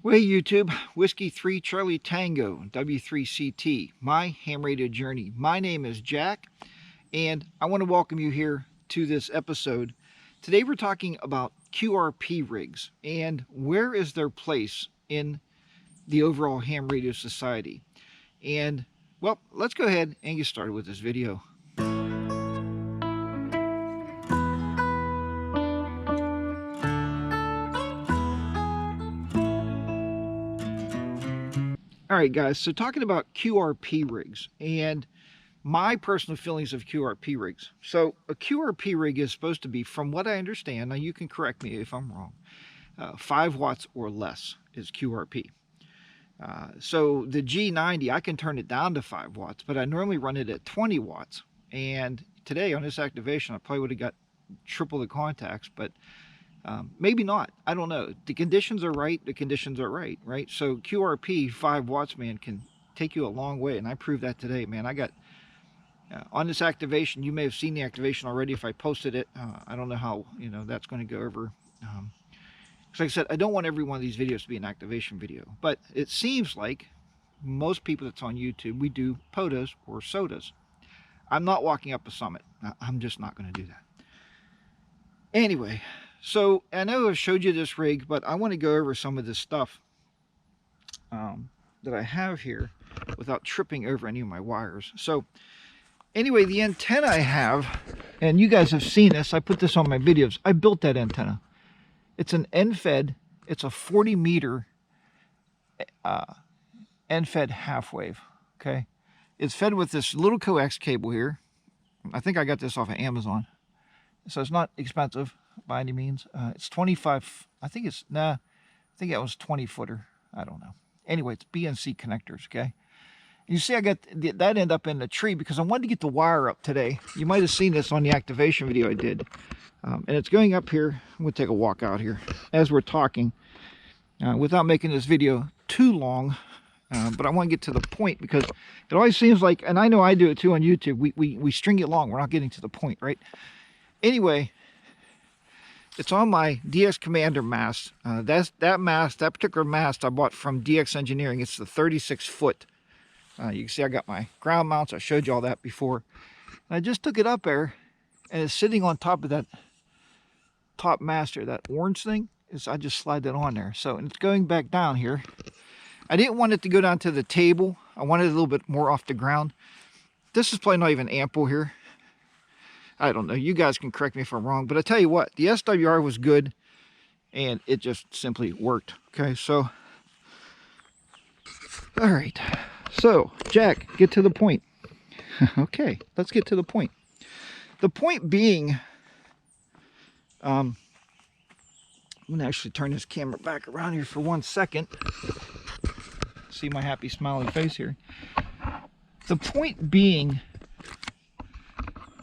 Well, hey YouTube, Whiskey 3 Charlie Tango, W3CT, my ham radio journey. My name is Jack, and I want to welcome you here to this episode. Today we're talking about QRP rigs and where is their place in the overall ham radio society. And, well, let's go ahead and get started with this video. Alright guys, so talking about QRP rigs and my personal feelings of QRP rigs. So a QRP rig is supposed to be, from what I understand, now you can correct me if I'm wrong, 5 watts or less is QRP. So the G90, I can turn it down to 5 watts, but I normally run it at 20 watts. And today on this activation, I probably would have got triple the contacts, but maybe not. I don't know. The conditions are right. The conditions are right, right? So QRP 5 watts, man, can take you a long way. And I proved that today, man. I got, on this activation, you may have seen the activation already if I posted it. I don't know how, that's going to go over. Because like I said, I don't want every one of these videos to be an activation video. But it seems like most people that's on YouTube, we do POTAs or SOTAs. I'm not walking up a summit. I'm just not going to do that. Anyway. So, I know I've showed you this rig, but I want to go over some of this stuff that I have here without tripping over any of my wires. So, anyway, the antenna I have, and you guys have seen this, I put this on my videos. I built that antenna. It's an end-fed, it's a 40-meter end-fed half-wave, okay? It's fed with this little coax cable here. I think I got this off of Amazon. So, it's not expensive by any means. It's 25, I think that was 20 footer. I don't know. Anyway, it's BNC connectors, okay? You see I got that end up in the tree because I wanted to get the wire up today. You might have seen this on the activation video I did. And it's going up here. I'm going to take a walk out here as we're talking without making this video too long. But I want to get to the point because it always seems like, and I know I do it too on YouTube, we string it long. We're not getting to the point, right? Anyway, it's on my DX Commander mast. That particular mast I bought from DX Engineering. It's the 36 foot. You can see I got my ground mounts. I showed you all that before. And I just took it up there, and it's sitting on top of that top mast here. That orange thing, I just slide that on there. So, and it's going back down here. I didn't want it to go down to the table. I wanted it a little bit more off the ground. This is probably not even ample here. I don't know. You guys can correct me if I'm wrong. But I tell you what, the SWR was good. And it just simply worked. Okay, so. All right. So, Jack, get to the point. Okay, let's get to the point. The point being, I'm going to actually turn this camera back around here for 1 second. See my happy smiling face here. The point being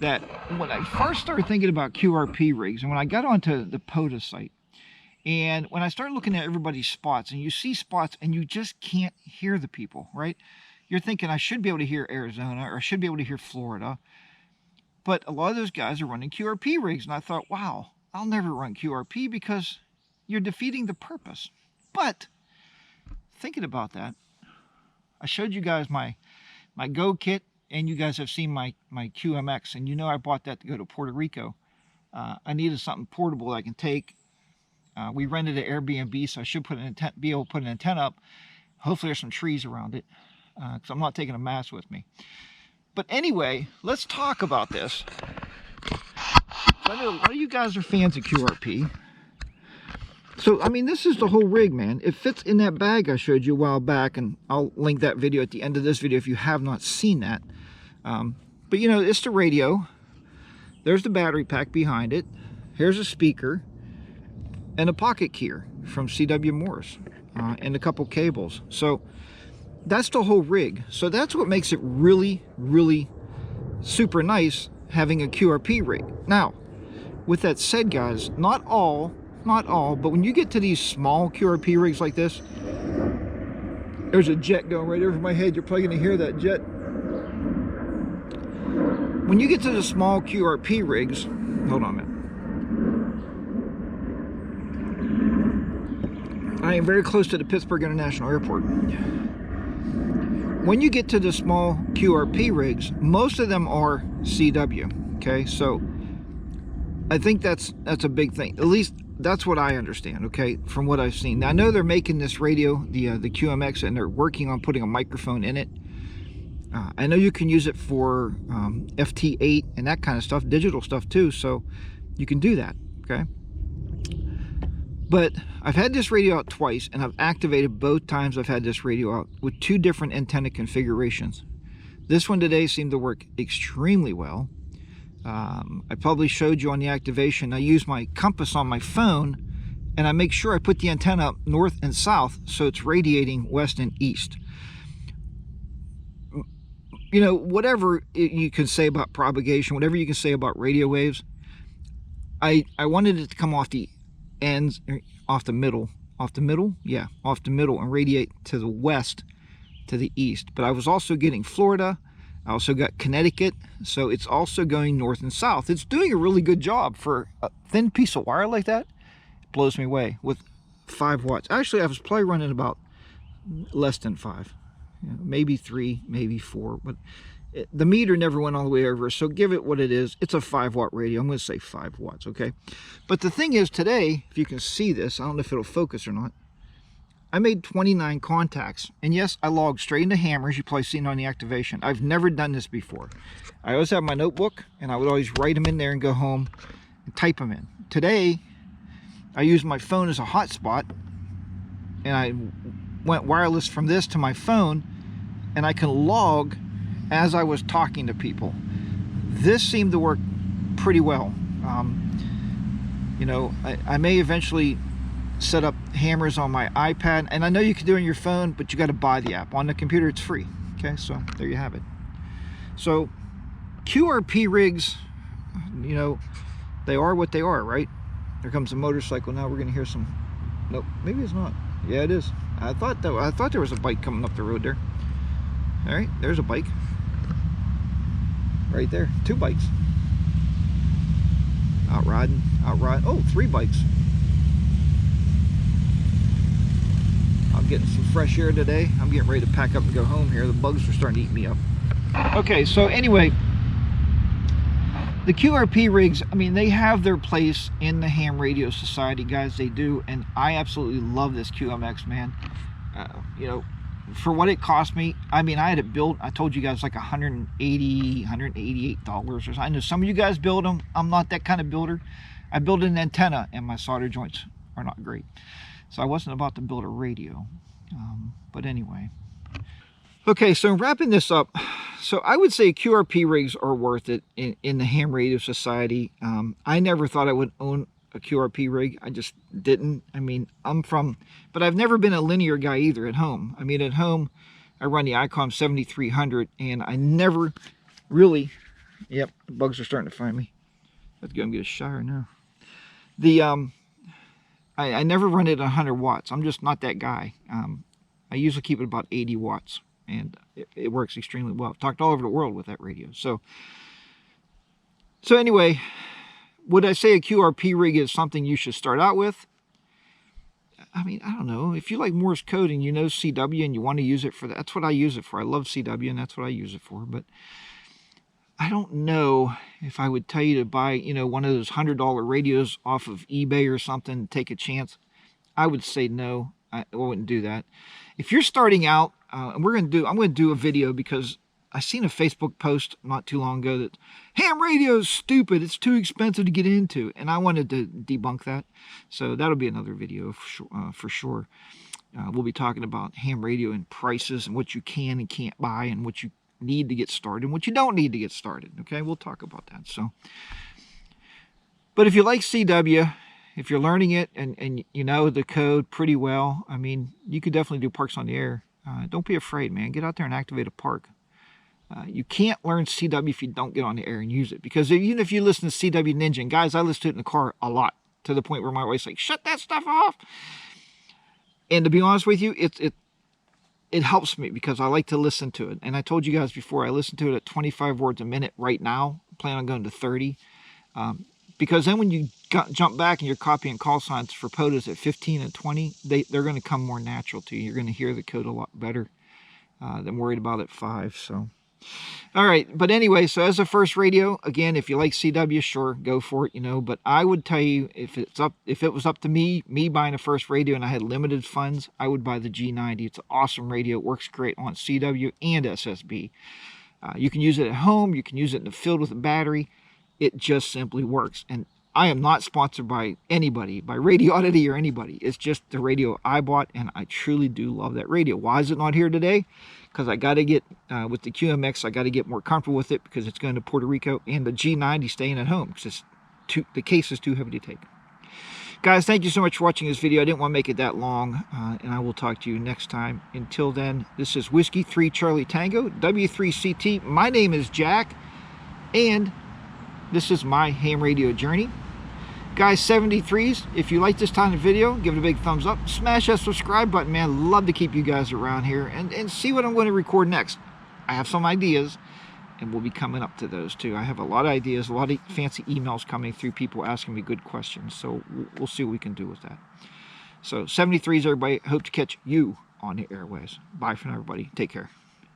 that when I first started thinking about QRP rigs, and when I got onto the POTA site, and when I started looking at everybody's spots, and you see spots and you just can't hear the people, right? You're thinking, I should be able to hear Arizona, or I should be able to hear Florida. But a lot of those guys are running QRP rigs, and I thought, wow, I'll never run QRP because you're defeating the purpose. But thinking about that, I showed you guys my Go kit, and you guys have seen my QMX, and you know I bought that to go to Puerto Rico. I needed something portable that I can take. We rented an Airbnb, so I should be able to put an antenna up. Hopefully there's some trees around it, because I'm not taking a mast with me. But anyway, let's talk about this. So I know a lot of you guys are fans of QRP. So, I mean, this is the whole rig, man. It fits in that bag I showed you a while back, and I'll link that video at the end of this video if you have not seen that. But, it's the radio. There's the battery pack behind it. Here's a speaker and a pocket keyer from CW Morse and a couple cables. So, that's the whole rig. So, that's what makes it really, really super nice having a QRP rig. Now, with that said, guys, not all, but when you get to these small QRP rigs like this, there's a jet going right over my head. You're probably going to hear that jet. When you get to the small QRP rigs, hold on a minute. I am very close to the Pittsburgh International Airport. When you get to the small QRP rigs, most of them are CW. Okay, so I think that's a big thing. At least that's what I understand. Okay, from what I've seen. Now, I know they're making this radio, the QMX, and they're working on putting a microphone in it. I know you can use it for FT8 and that kind of stuff, digital stuff too. So you can do that. Okay. But I've had this radio out twice, and I've activated both times I've had this radio out with 2 different antenna configurations. This one today seemed to work extremely well. I probably showed you on the activation. I use my compass on my phone, and I make sure I put the antenna up north and south so it's radiating west and east. You know, whatever you can say about propagation, whatever you can say about radio waves, I wanted it to come off the ends, off the middle, yeah, off the middle, and radiate to the west, to the east. But I was also getting Florida, I also got Connecticut, so it's also going north and south. It's doing a really good job for a thin piece of wire like that. It blows me away with 5 watts. Actually, I was probably running about less than 5, you know, maybe 3, maybe 4, but the meter never went all the way over, so give it what it is. It's a 5-watt radio. I'm going to say 5 watts, okay? But the thing is, today, if you can see this, I don't know if it'll focus or not, I made 29 contacts. And yes, I logged straight into hammers. You've probably seen on the activation. I've never done this before. I always have my notebook, and I would always write them in there and go home and type them in. Today, I used my phone as a hotspot, and I went wireless from this to my phone, and I can log as I was talking to people. This seemed to work pretty well. You know, I may eventually set up hammers on my iPad, and I know you can do it on your phone, but you got to buy the app. On the computer, it's free. Okay, so there you have it. So QRP rigs, you know, they are what they are, right? There comes a motorcycle. Now we're gonna hear some. Nope, maybe it's not. Yeah, it is. I thought there was a bike coming up the road there. All right, there's a bike. Right there, 2 bikes. Out riding. Oh, 3 bikes. I'm getting some fresh air today. I'm getting ready to pack up and go home here. The bugs are starting to eat me up. Okay, so anyway, the QRP rigs, I mean, they have their place in the ham radio society, guys. They do, and I absolutely love this QMX, man. You know, for what it cost me, I mean, I had it built, I told you guys, like $188 or something. I know some of you guys build them. I'm not that kind of builder. I built an antenna, and my solder joints are not great. So I wasn't about to build a radio. But anyway. Okay, so wrapping this up. So I would say QRP rigs are worth it in the ham radio society. I never thought I would own a QRP rig. I just didn't. I mean, but I've never been a linear guy either at home. I mean, at home, I run the ICOM 7300, and I never really, yep, the bugs are starting to find me. Let's go and get a shower now. I never run it at 100 watts. I'm just not that guy. I usually keep it about 80 watts, and it works extremely well. I've talked all over the world with that radio. So anyway, would I say a QRP rig is something you should start out with? I mean, I don't know. If you like Morse code and you know CW and you want to use it for that, that's what I use it for. I love CW, and that's what I use it for. But I don't know if I would tell you to buy, you know, one of those $100 radios off of eBay or something, take a chance. I would say no. I wouldn't do that. If you're starting out, and I'm going to do a video, because I seen a Facebook post not too long ago that ham radio is stupid. It's too expensive to get into, and I wanted to debunk that. So that'll be another video for sure. We'll be talking about ham radio and prices and what you can and can't buy, and what you need to get started and what you don't need to get started. Okay, we'll talk about that. So, but if you like CW, if you're learning it and you know the code pretty well, I mean, you could definitely do parks on the air. Don't be afraid, man. Get out there and activate a park. You can't learn CW if you don't get on the air and use it. Because even if you listen to CW Ninja, and guys, I listen to it in the car a lot, to the point where my wife's like, shut that stuff off. And to be honest with you, it helps me, because I like to listen to it. And I told you guys before, I listen to it at 25 words a minute right now. I plan on going to 30. Because then when you jump back and you're copying call signs for POTAs at 15 and 20, they're going to come more natural to you. You're going to hear the code a lot better than worried about at 5. So, all right. But anyway, so as a first radio, again, if you like CW, sure, go for it, you know. But I would tell you, if it was up to me buying a first radio and I had limited funds, I would buy the G90. It's an awesome radio. It works great on CW and SSB. You can use it at home. You can use it in the field with a battery. It just simply works. And I am not sponsored by anybody, by Radio Oddity or anybody. It's just the radio I bought, and I truly do love that radio. Why is it not here today? Because I got to get, with the QMX, I got to get more comfortable with it because it's going to Puerto Rico, and the G90 staying at home because the case is too heavy to take. Guys, thank you so much for watching this video. I didn't want to make it that long, and I will talk to you next time. Until then, this is Whiskey 3 Charlie Tango, W3CT. My name is Jack, and this is my ham radio journey. Guys, 73s, if you like this kind of video, give it a big thumbs up. Smash that subscribe button, man. Love to keep you guys around here and see what I'm going to record next. I have some ideas, and we'll be coming up to those too. I have a lot of ideas, a lot of fancy emails coming through, people asking me good questions. So we'll see what we can do with that. So 73s, everybody. Hope to catch you on the airways. Bye for now, everybody. Take care.